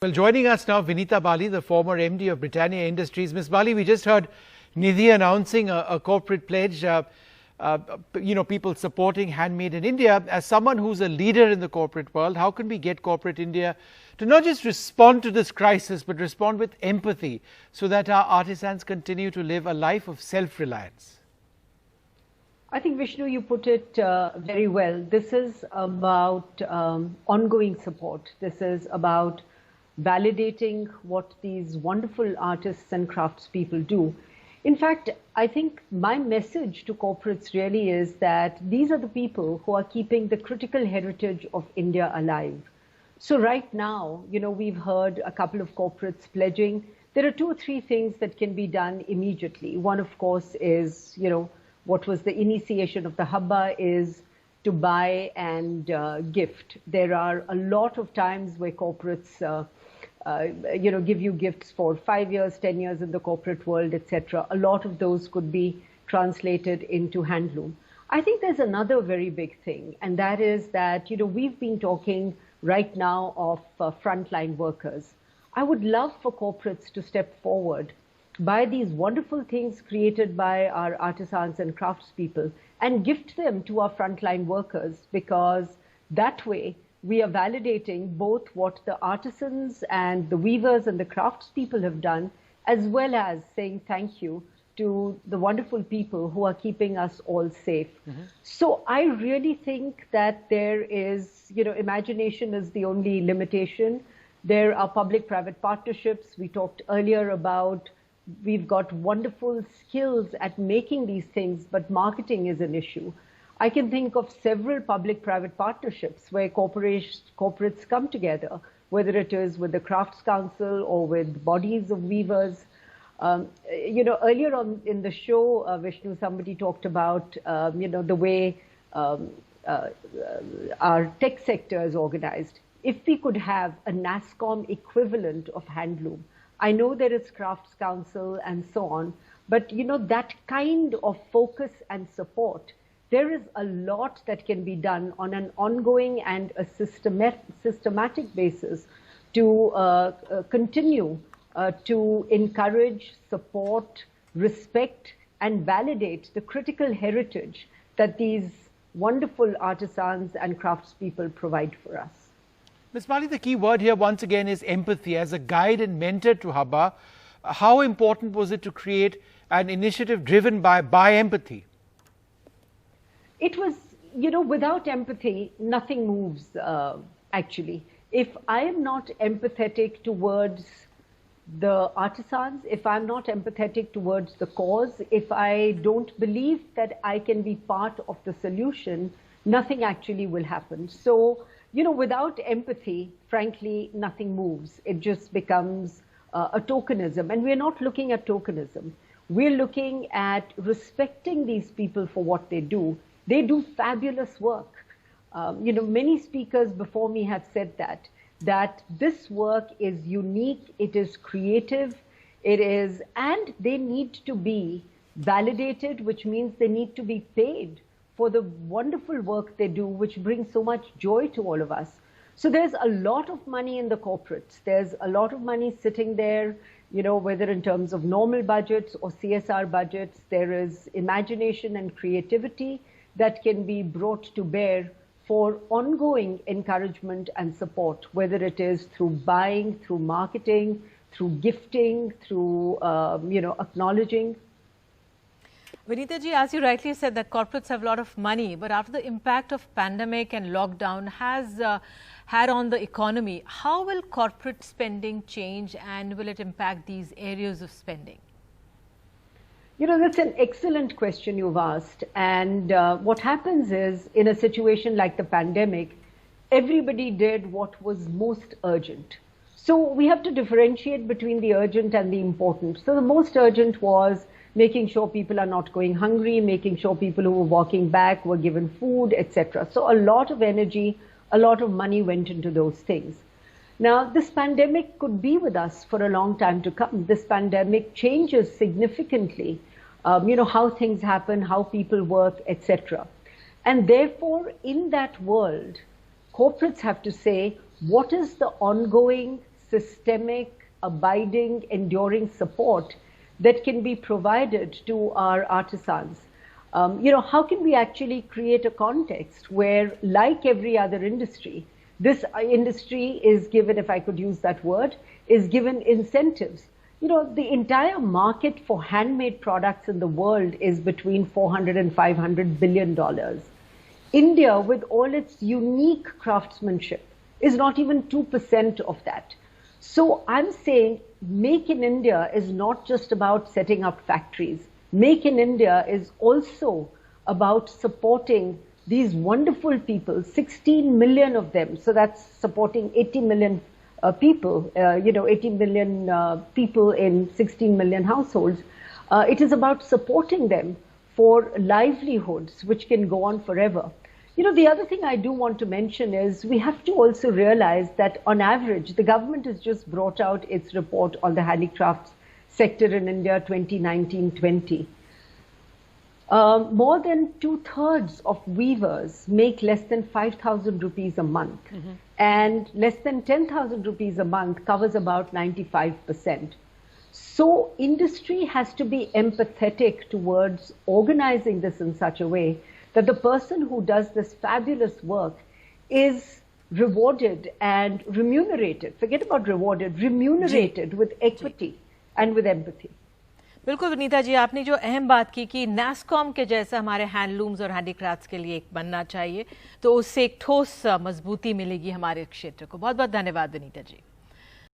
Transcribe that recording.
Well, joining us now, Vinita Bali, the former MD of Britannia Industries. Ms. Bali, we just heard Nidhi announcing a corporate pledge, people supporting Handmade in India. As someone who's a leader in the corporate world, how can we get corporate India to not just respond to this crisis, but respond with empathy so that our artisans continue to live a life of self-reliance? I think, Vishnu, you put it very well. This is about ongoing support. This is about validating what these wonderful artists and craftspeople do. In fact, I think my message to corporates really is that these are the people who are keeping the critical heritage of India alive. So right now, we've heard a couple of corporates pledging. There are 2 or 3 things that can be done immediately. One, of course, is, what was the initiation of the Habba is to buy and gift. There are a lot of times where corporates give you gifts for 5 years, 10 years in the corporate world, etc. A lot of those could be translated into handloom. I think there's another very big thing, and that is that, we've been talking right now of frontline workers. I would love for corporates to step forward, buy these wonderful things created by our artisans and craftspeople and gift them to our frontline workers, because that way we are validating both what the artisans and the weavers and the craftspeople have done, as well as saying thank you to the wonderful people who are keeping us all safe. So I really think that there is, imagination is the only limitation. There are public-private partnerships. We talked earlier about we've got wonderful skills at making these things, but marketing is an issue. I can think of several public-private partnerships where corporates come together, whether it is with the Crafts Council or with bodies of weavers. Earlier on in the show, Vishnu, somebody talked about, the way our tech sector is organized. If we could have a NASSCOM equivalent of handloom, I know there is Crafts Council and so on, but that kind of focus and support, there is a lot that can be done on an ongoing and a systematic basis to continue to encourage, support, respect, and validate the critical heritage that these wonderful artisans and craftspeople provide for us. Ms. Bali, the key word here once again is empathy. As a guide and mentor to Habba, how important was it to create an initiative driven by empathy? It was, without empathy, nothing moves, actually. If I am not empathetic towards the artisans, if I'm not empathetic towards the cause, if I don't believe that I can be part of the solution, nothing actually will happen. So, without empathy, frankly, nothing moves. It just becomes a tokenism. And we're not looking at tokenism. We're looking at respecting these people for what they do. They do fabulous work. Many speakers before me have said that this work is unique, it is creative, and they need to be validated, which means they need to be paid for the wonderful work they do, which brings so much joy to all of us. So there's a lot of money in the corporates. There's a lot of money sitting there, whether in terms of normal budgets or CSR budgets. There is imagination and creativity that can be brought to bear for ongoing encouragement and support, whether it is through buying, through marketing, through gifting, through, acknowledging. Vinita ji, as you rightly said, that corporates have a lot of money, but after the impact of pandemic and lockdown has had on the economy, how will corporate spending change and will it impact these areas of spending? That's an excellent question you've asked. And what happens is, in a situation like the pandemic, everybody did what was most urgent. So we have to differentiate between the urgent and the important. So the most urgent was making sure people are not going hungry, making sure people who were walking back were given food, etc. So a lot of energy, a lot of money went into those things. Now, this pandemic could be with us for a long time to come. This pandemic changes significantly, how things happen, how people work, etc. And therefore, in that world, corporates have to say, what is the ongoing systemic, abiding, enduring support that can be provided to our artisans. How can we actually create a context where, like every other industry, this industry is given, if I could use that word, is given incentives. The entire market for handmade products in the world is between $400 and $500 billion. India, with all its unique craftsmanship, is not even 2% of that. So I'm saying Make in India is not just about setting up factories. Make in India is also about supporting these wonderful people, 16 million of them. So that's supporting 80 million people, 80 million people in 16 million households. It is about supporting them for livelihoods which can go on forever. The other thing I do want to mention is we have to also realize that on average, the government has just brought out its report on the handicrafts sector in India 2019-20. More than 2/3 of weavers make less than 5,000 rupees a month. And less than 10,000 rupees a month covers about 95%. So industry has to be empathetic towards organizing this in such a way that the person who does this fabulous work is rewarded and remunerated. Forget about rewarded, remunerated with equity and with empathy. बिल्कुल विनीता जी, आपने जो अहम बात की कि NASSCOM के जैसा हमारे हैंडलूम्स और हैंडीक्राफ्ट्स के लिए एक बनना चाहिए, तो उससे एक ठोस मजबूती मिलेगी हमारे क्षेत्र को। बहुत बहुत धन्यवाद विनीता जी।